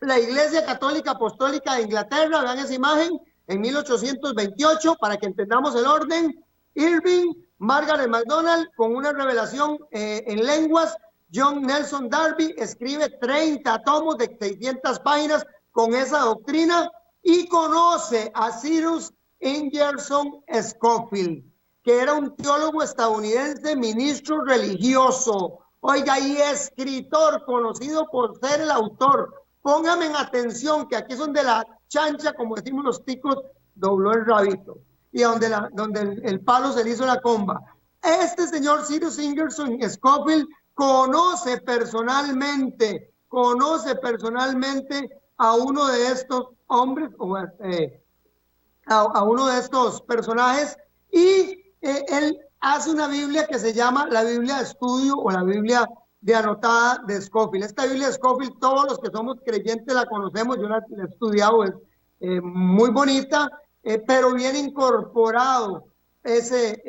La Iglesia Católica Apostólica de Inglaterra, vean esa imagen, en 1828, para que entendamos el orden, Irving, Margaret MacDonald, con una revelación en lenguas. John Nelson Darby escribe 30 tomos de 600 páginas con esa doctrina y conoce a Cyrus Ingerson Scofield, que era un teólogo estadounidense, ministro religioso, oiga, y escritor, conocido por ser el autor. Pónganme en atención que aquí son de la chancha, como decimos los ticos, dobló el rabito, y donde el palo se le hizo la comba. Este señor Cyrus Ingerson Scofield conoce personalmente a uno de estos hombres, a uno de estos personajes y él hace una Biblia que se llama la Biblia de estudio o la Biblia de anotada de Scofield. Esta Biblia de Scofield, todos los que somos creyentes la conocemos, yo la he estudiado, es muy bonita, pero viene incorporado ese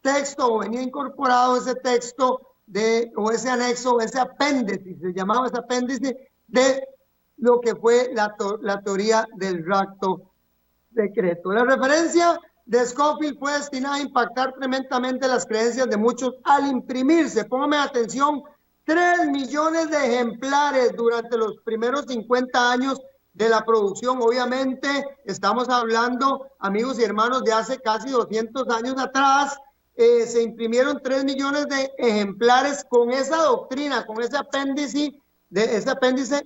texto, o venía incorporado ese texto o ese anexo, ese apéndice, se llamaba ese apéndice de lo que fue la teoría del rapto secreto. La referencia de Scofield fue destinada a impactar tremendamente las creencias de muchos al imprimirse. Póngame atención, 3 millones de ejemplares durante los primeros 50 años de la producción. Obviamente estamos hablando, amigos y hermanos, de hace casi 200 años atrás. Se imprimieron 3 millones de ejemplares con esa doctrina, con ese apéndice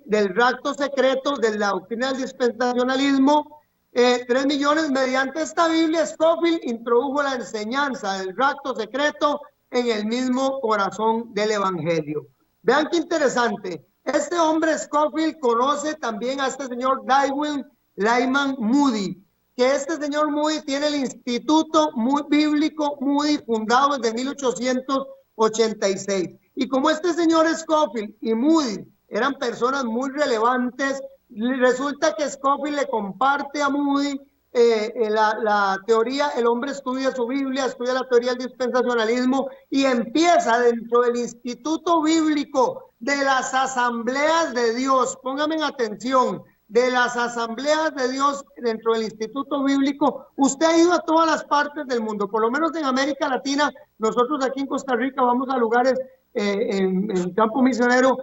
del rapto secreto, de la doctrina del dispensacionalismo. 3 millones. Mediante esta Biblia, Scofield introdujo la enseñanza del rapto secreto en el mismo corazón del evangelio. Vean qué interesante. Este hombre Scofield conoce también a este señor Dywin Lyman Moody, que este señor Moody tiene el Instituto Bíblico Moody, fundado desde 1886. Y como este señor Scofield y Moody eran personas muy relevantes, resulta que Scofield le comparte a Moody la teoría. El hombre estudia su Biblia, estudia la teoría del dispensacionalismo y empieza dentro del Instituto Bíblico de las Asambleas de Dios. Pónganme en atención, de las Asambleas de Dios dentro del Instituto Bíblico. Usted ha ido a todas las partes del mundo, por lo menos en América Latina. Nosotros aquí en Costa Rica vamos a lugares en campo misionero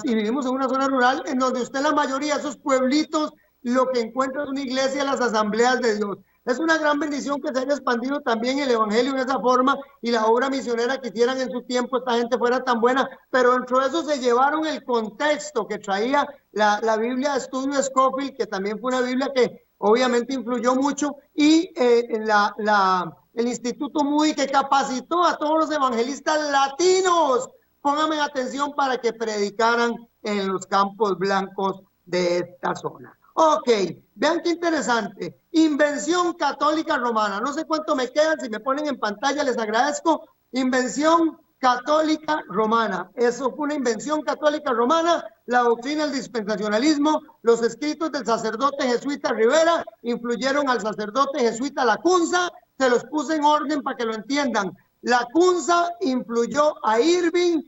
y vivimos en una zona rural en donde usted, la mayoría de esos pueblitos, lo que encuentra es una iglesia, las Asambleas de Dios. Es una gran bendición que se haya expandido también el evangelio de esa forma y la obra misionera que hicieran en su tiempo esta gente fuera tan buena, pero dentro de eso se llevaron el contexto que traía la Biblia de estudio de Scofield, que también fue una Biblia que obviamente influyó mucho, y el Instituto Moody, que capacitó a todos los evangelistas latinos, pónganme atención, para que predicaran en los campos blancos de esta zona. Ok, vean qué interesante. Invención católica romana. No sé cuánto me quedan, si me ponen en pantalla les agradezco. Invención católica romana. Eso fue una invención católica romana. La doctrina del dispensacionalismo, los escritos del sacerdote jesuita Rivera influyeron al sacerdote jesuita Lacunza. Se los puse en orden para que lo entiendan. Lacunza influyó a Irving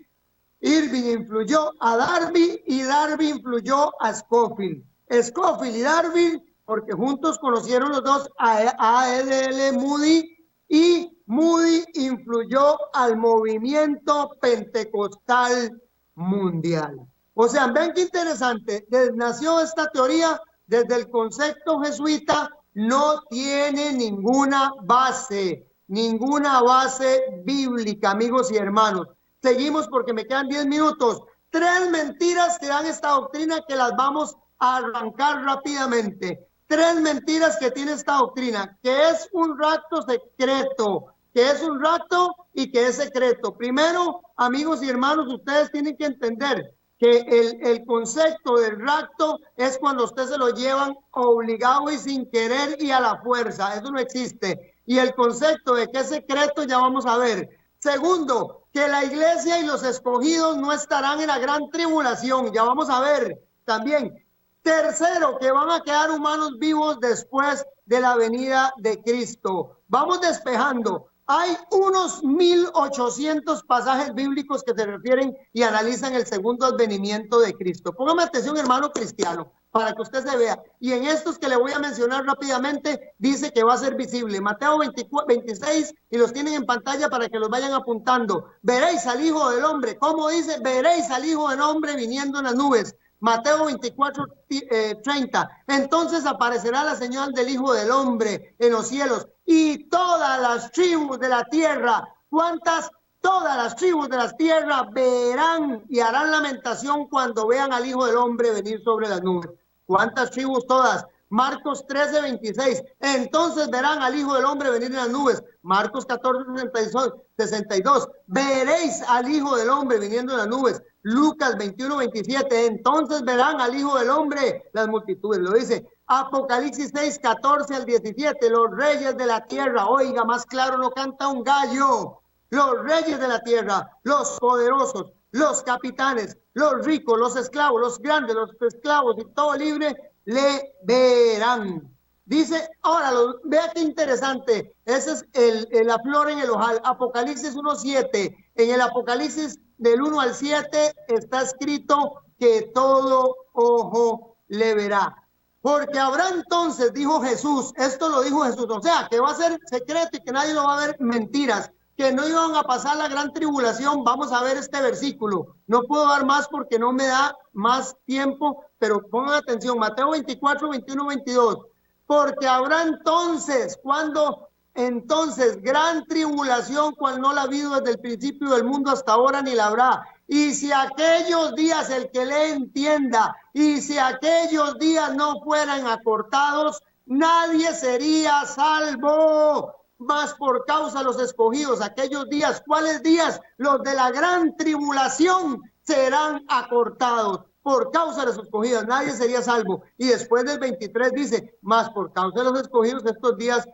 influyó a Darby y Darby influyó a Scofield. Scofield y Darby, porque juntos conocieron los dos a E.D.L. Moody, y Moody influyó al movimiento pentecostal mundial. O sea, ven qué interesante, nació esta teoría desde el concepto jesuita, no tiene ninguna base bíblica, amigos y hermanos. Seguimos porque me quedan 10 minutos. 3 mentiras que dan esta doctrina que las vamos a arrancar rápidamente. 3 mentiras que tiene esta doctrina, que es un rapto secreto, que es un rapto y que es secreto. Primero, amigos y hermanos, ustedes tienen que entender que el concepto del rapto es cuando usted se lo llevan obligado y sin querer y a la fuerza. Eso no existe. Y el concepto de que es secreto ya vamos a ver. Segundo, que la iglesia y los escogidos no estarán en la gran tribulación. Ya vamos a ver también. Tercero, que van a quedar humanos vivos después de la venida de Cristo. Vamos despejando. Hay unos 1800 pasajes bíblicos que se refieren y analizan el segundo advenimiento de Cristo. Póngame atención, hermano cristiano, para que usted se vea. Y en estos que le voy a mencionar rápidamente, dice que va a ser visible. Mateo 26, y los tienen en pantalla para que los vayan apuntando. Veréis al Hijo del Hombre. ¿Cómo dice? Veréis al Hijo del Hombre viniendo en las nubes. Mateo 24, 30. Entonces aparecerá la señal del Hijo del Hombre en los cielos, y todas las tribus de la tierra. ¿Cuántas? Todas las tribus de la tierra verán y harán lamentación cuando vean al Hijo del Hombre venir sobre las nubes. ¿Cuántas tribus? Todas. Marcos 13, 26. Entonces verán al Hijo del Hombre venir en las nubes. Marcos 14, 62. Veréis al Hijo del Hombre viniendo en las nubes. Lucas 21, 27. Entonces verán al Hijo del Hombre las multitudes. Lo dice. Apocalipsis 6, 14 al 17, los reyes de la tierra, oiga, más claro no canta un gallo. Los reyes de la tierra, los poderosos, los capitanes, los ricos, los esclavos, los grandes, los esclavos y todo libre, le verán. Dice, ahora, vea qué interesante, ese es la flor en el ojal, Apocalipsis 1:7, en el Apocalipsis del 1 al 7 está escrito que todo ojo le verá. Porque habrá entonces, dijo Jesús, esto lo dijo Jesús, o sea, que va a ser secreto y que nadie lo va a ver, mentiras, que no iban a pasar la gran tribulación. Vamos a ver este versículo. No puedo dar más porque no me da más tiempo, pero pongan atención, Mateo 24, 21, 22. Porque habrá entonces, cuando entonces gran tribulación, cual no la ha habido desde el principio del mundo hasta ahora, ni la habrá. Y si aquellos días, el que le entienda, y si aquellos días no fueran acortados, nadie sería salvo. Más por causa de los escogidos, aquellos días, ¿cuáles días? Los de la gran tribulación serán acortados. Por causa de los escogidos, nadie sería salvo. Y después del 23 dice, más por causa de los escogidos, estos días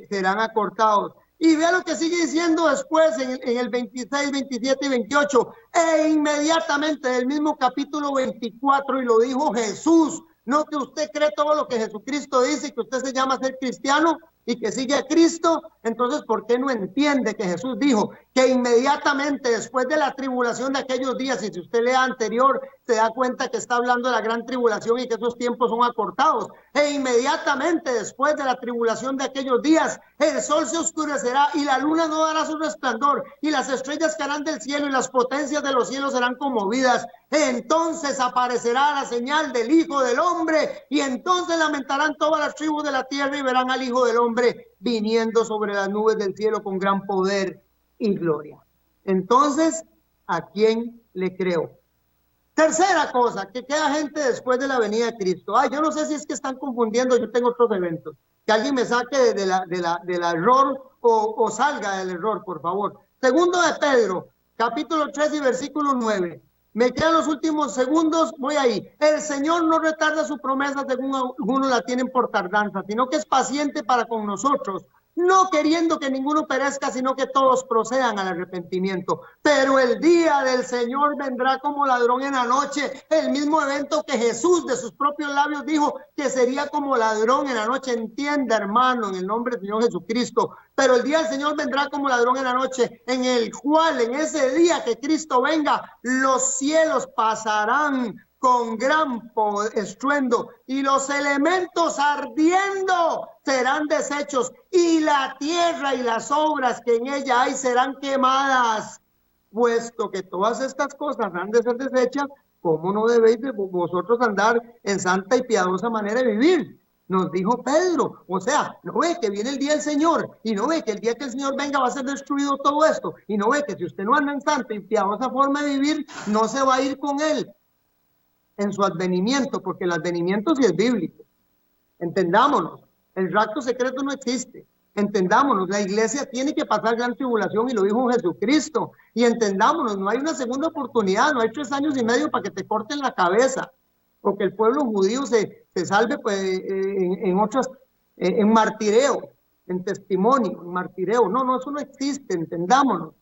serán acortados. Y vea lo que sigue diciendo después en el 26, 27 y 28. E inmediatamente del mismo capítulo 24, y lo dijo Jesús. No que usted cree todo lo que Jesucristo dice, que usted se llama ser cristiano y que sigue a Cristo. Entonces, ¿por qué no entiende que Jesús dijo que inmediatamente después de la tribulación de aquellos días, y si usted lee anterior, se da cuenta que está hablando de la gran tribulación y que esos tiempos son acortados? E inmediatamente después de la tribulación de aquellos días, el sol se oscurecerá y la luna no dará su resplandor, y las estrellas caerán del cielo y las potencias de los cielos serán conmovidas. Entonces aparecerá la señal del Hijo del Hombre, y entonces lamentarán todas las tribus de la tierra y verán al Hijo del Hombre viniendo sobre las nubes del cielo con gran poder y gloria. Entonces, ¿a quién le creo? Tercera cosa, que queda gente después de la venida de Cristo. Yo no sé si es que están confundiendo, yo tengo otros eventos. Que alguien me saque del error o salga del error, por favor. Segundo de Pedro, capítulo 3 y versículo 9. Me quedan los últimos segundos, voy ahí. El Señor no retarda su promesa según algunos la tienen por tardanza, sino que es paciente para con nosotros, no queriendo que ninguno perezca, sino que todos procedan al arrepentimiento. Pero el día del Señor vendrá como ladrón en la noche, el mismo evento que Jesús de sus propios labios dijo que sería como ladrón en la noche. Entienda, hermano, en el nombre del Señor Jesucristo. Pero el día del Señor vendrá como ladrón en la noche, en el cual, en ese día que Cristo venga, los cielos pasarán con gran estruendo, y los elementos ardiendo serán deshechos, y la tierra y las obras que en ella hay serán quemadas. Puesto que todas estas cosas han de ser deshechas, ¿cómo no debéis de vosotros andar en santa y piadosa manera de vivir? Nos dijo Pedro. O sea, no ve que viene el día del Señor, y no ve que el día que el Señor venga va a ser destruido todo esto, y no ve que si usted no anda en santa y piadosa forma de vivir, no se va a ir con él en su advenimiento, porque el advenimiento sí es bíblico. Entendámonos, el rapto secreto no existe. Entendámonos, la iglesia tiene que pasar gran tribulación, y lo dijo Jesucristo. Y entendámonos, no hay una segunda oportunidad, no hay 3 años y medio para que te corten la cabeza, porque el pueblo judío se salve pues, en otras, en martireo, en testimonio, en martireo. No, eso no existe, entendámonos.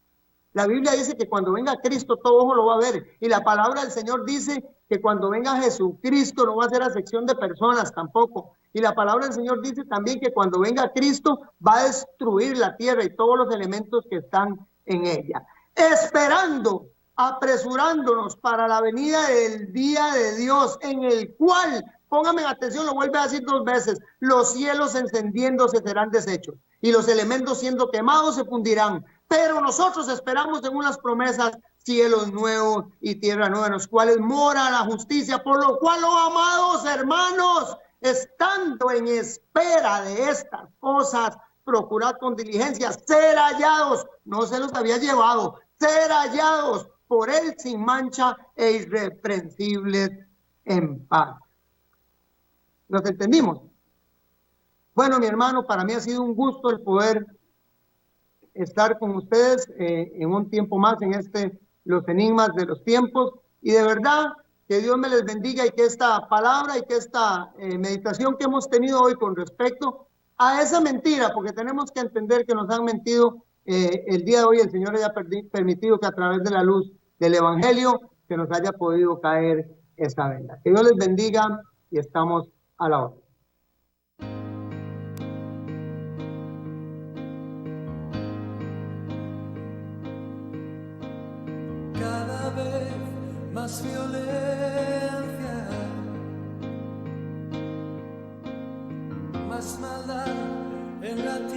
La Biblia dice que cuando venga Cristo todo ojo lo va a ver, y la palabra del Señor dice que cuando venga Jesucristo no va a ser acepción de personas tampoco, y la palabra del Señor dice también que cuando venga Cristo va a destruir la tierra y todos los elementos que están en ella, esperando, apresurándonos para la venida del día de Dios, en el cual, póngame atención, lo vuelve a decir 2 veces, los cielos encendiéndose serán deshechos, y los elementos siendo quemados se fundirán. Pero nosotros esperamos según las promesas cielos nuevos y tierra nueva, en los cuales mora la justicia. Por lo cual, oh amados hermanos, estando en espera de estas cosas, procurad con diligencia ser hallados, no se los había llevado, ser hallados por él sin mancha e irreprensibles en paz. ¿Los entendimos? Bueno, mi hermano, para mí ha sido un gusto el poder estar con ustedes en un tiempo más en los enigmas de los tiempos, y de verdad Que Dios me les bendiga y que esta palabra y que esta meditación que hemos tenido hoy con respecto a esa mentira, porque tenemos que entender que nos han mentido el día de hoy, el Señor haya permitido que a través de la luz del Evangelio que nos haya podido caer esta venda. Que Dios les bendiga y estamos a la hora. Cada vez más violencia, más maldad en la tierra.